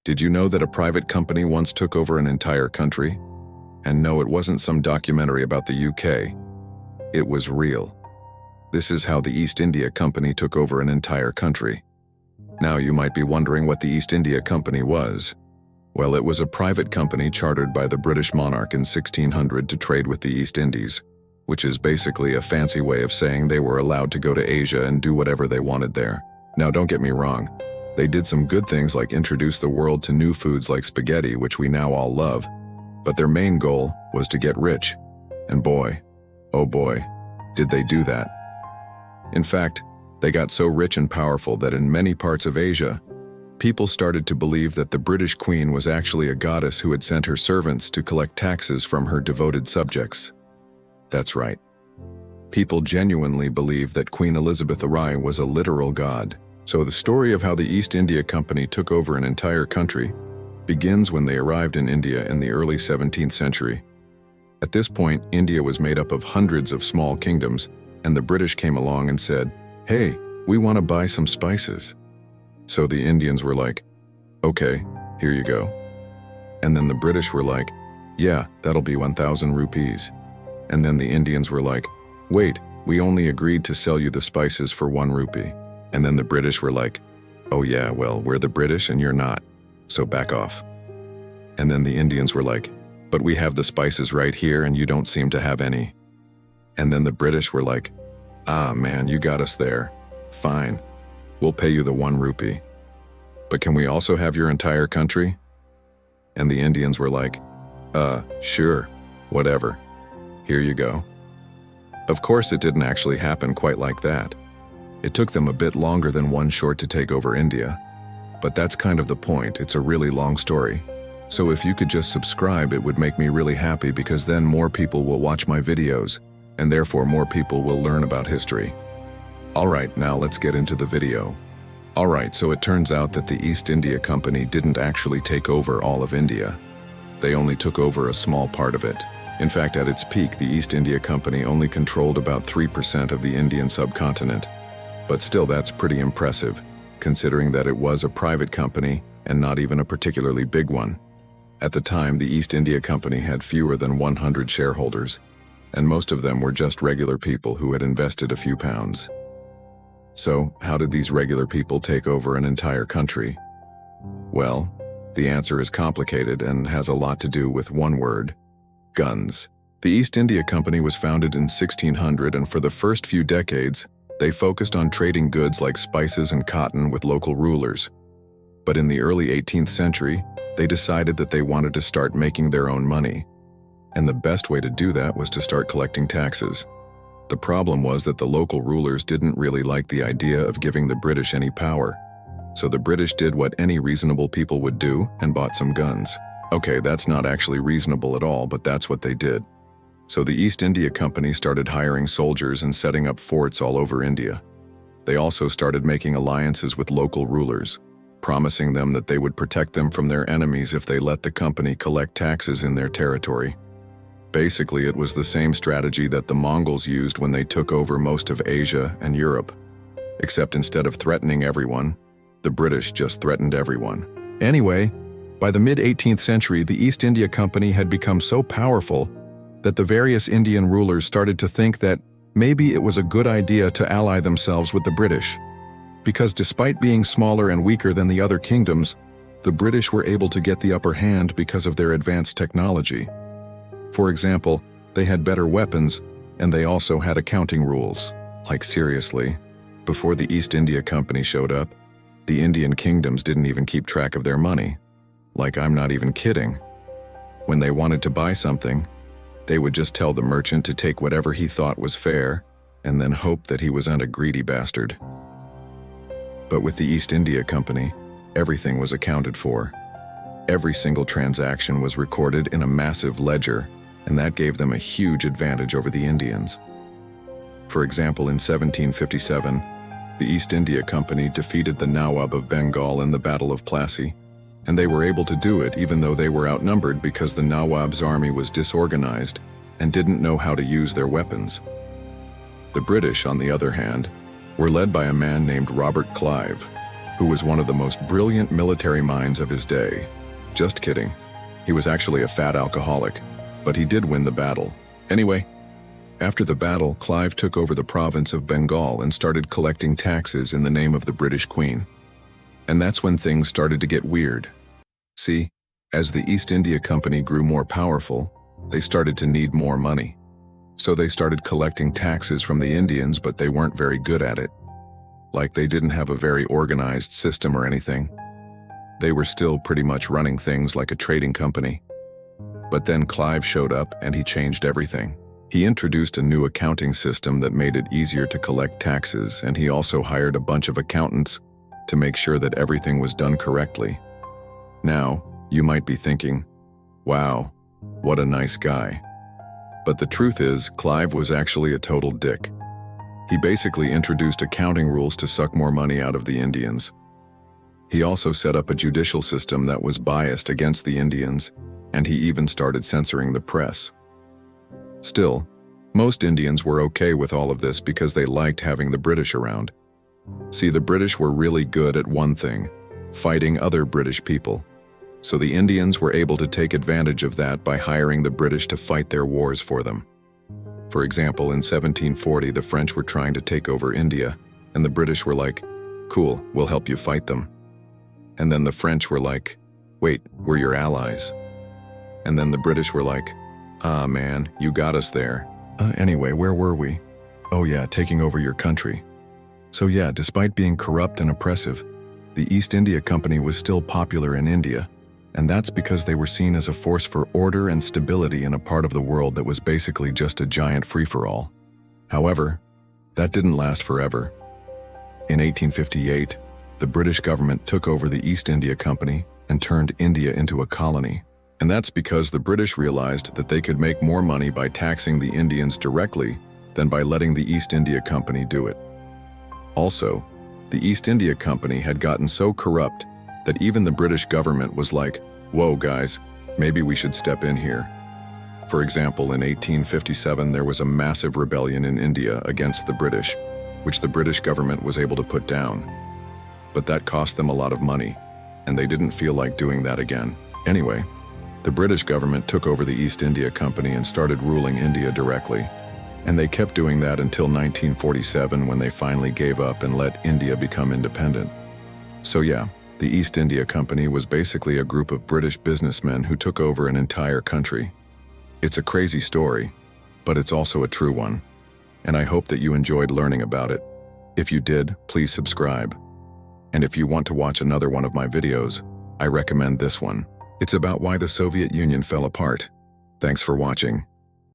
Did you know that a private company once took over an entire country? And no, it wasn't some documentary about the UK. It was real. This is how the East India Company took over an entire country. Now you might be wondering what the East India Company was. Well, it was a private company chartered by the British monarch in 1600 to trade with the East Indies, which is basically a fancy way of saying they were allowed to go to Asia and do whatever they wanted there. Now don't get me wrong, they did some good things like introduce the world to new foods like spaghetti, which we now all love, but their main goal was to get rich. And boy, oh boy, did they do that. In fact, they got so rich and powerful that in many parts of Asia, people started to believe that the British Queen was actually a goddess who had sent her servants to collect taxes from her devoted subjects. That's right. People genuinely believed that Queen Elizabeth II was a literal god. So the story of how the East India Company took over an entire country begins when they arrived in India in the early 17th century. At this point, India was made up of hundreds of small kingdoms, and the British came along and said, "Hey, we want to buy some spices." So the Indians were like, "Okay, here you go." And then the British were like, "Yeah, that'll be 1,000 rupees." And then the Indians were like, "Wait, we only agreed to sell you the spices for 1 rupee." And then the British were like, "Oh yeah, well, we're the British and you're not, so back off." And then the Indians were like, "But we have the spices right here and you don't seem to have any." And then the British were like, "Ah man, you got us there. Fine, we'll pay you the 1 rupee. But can we also have your entire country?" And the Indians were like, Sure, whatever. Here you go." Of course, it didn't actually happen quite like that. It took them a bit longer than one short to take over India. But that's kind of the point, it's a really long story. So if you could just subscribe, it would make me really happy because then more people will watch my videos, and therefore more people will learn about history. Alright, now let's get into the video. Alright, so it turns out that the East India Company didn't actually take over all of India. They only took over a small part of it. In fact, at its peak, the East India Company only controlled about 3% of the Indian subcontinent. But still, that's pretty impressive, considering that it was a private company and not even a particularly big one. At the time, the East India Company had fewer than 100 shareholders, and most of them were just regular people who had invested a few pounds. So, how did these regular people take over an entire country? Well, the answer is complicated and has a lot to do with one word: guns. The East India Company was founded in 1600, and for the first few decades, they focused on trading goods like spices and cotton with local rulers. But in the early 18th century, they decided that they wanted to start making their own money. And the best way to do that was to start collecting taxes. The problem was that the local rulers didn't really like the idea of giving the British any power. So the British did what any reasonable people would do and bought some guns. Okay, that's not actually reasonable at all, but that's what they did. So the East India Company started hiring soldiers and setting up forts all over India. They also started making alliances with local rulers, promising them that they would protect them from their enemies if they let the company collect taxes in their territory. Basically, it was the same strategy that the Mongols used when they took over most of Asia and Europe. Except instead of threatening everyone, the British just threatened everyone. Anyway, by the mid-18th century, the East India Company had become so powerful that the various Indian rulers started to think that maybe it was a good idea to ally themselves with the British. Because despite being smaller and weaker than the other kingdoms, the British were able to get the upper hand because of their advanced technology. For example, they had better weapons, and they also had accounting rules. Like seriously, before the East India Company showed up, the Indian kingdoms didn't even keep track of their money. Like, I'm not even kidding. When they wanted to buy something, they would just tell the merchant to take whatever he thought was fair, and then hope that he wasn't a greedy bastard. But with the East India Company, everything was accounted for. Every single transaction was recorded in a massive ledger, and that gave them a huge advantage over the Indians. For example, in 1757, the East India Company defeated the Nawab of Bengal in the Battle of Plassey, and they were able to do it even though they were outnumbered because the Nawab's army was disorganized and didn't know how to use their weapons. The British, on the other hand, were led by a man named Robert Clive. who was one of the most brilliant military minds of his day. Just kidding. He was actually a fat alcoholic, but he did win the battle. Anyway, after the battle, Clive took over the province of Bengal and started collecting taxes in the name of the British Queen. And that's when things started to get weird. See, as the East India Company grew more powerful, they started to need more money. So they started collecting taxes from the Indians, but they weren't very good at it. Like they didn't have a very organized system or anything. They were still pretty much running things like a trading company. But then Clive showed up and he changed everything. He introduced a new accounting system that made it easier to collect taxes, and he also hired a bunch of accountants to make sure that everything was done correctly. Now, you might be thinking, wow, what a nice guy. But the truth is, Clive was actually a total dick. He basically introduced accounting rules to suck more money out of the Indians. He also set up a judicial system that was biased against the Indians, and he even started censoring the press. Still, most Indians were okay with all of this because they liked having the British around. See, the British were really good at one thing, fighting other British people. So the Indians were able to take advantage of that by hiring the British to fight their wars for them. For example, in 1740, the French were trying to take over India, and the British were like, cool, we'll help you fight them. And then the French were like, wait, we're your allies. And then the British were like, ah man, you got us there. Anyway, where were we? Oh yeah, taking over your country. So yeah, despite being corrupt and oppressive, the East India Company was still popular in India, and that's because they were seen as a force for order and stability in a part of the world that was basically just a giant free-for-all. However, that didn't last forever. In 1858, the British government took over the East India Company and turned India into a colony. And that's because the British realized that they could make more money by taxing the Indians directly than by letting the East India Company do it. Also, the East India Company had gotten so corrupt that even the British government was like, whoa guys, maybe we should step in here. For example, in 1857 there was a massive rebellion in India against the British, which the British government was able to put down. But that cost them a lot of money, and they didn't feel like doing that again. Anyway, the British government took over the East India Company and started ruling India directly. And they kept doing that until 1947, when they finally gave up and let India become independent. So yeah, the East India Company was basically a group of British businessmen who took over an entire country. It's a crazy story, but it's also a true one. And I hope that you enjoyed learning about it. If you did, please subscribe. And if you want to watch another one of my videos, I recommend this one. It's about why the Soviet Union fell apart. Thanks for watching.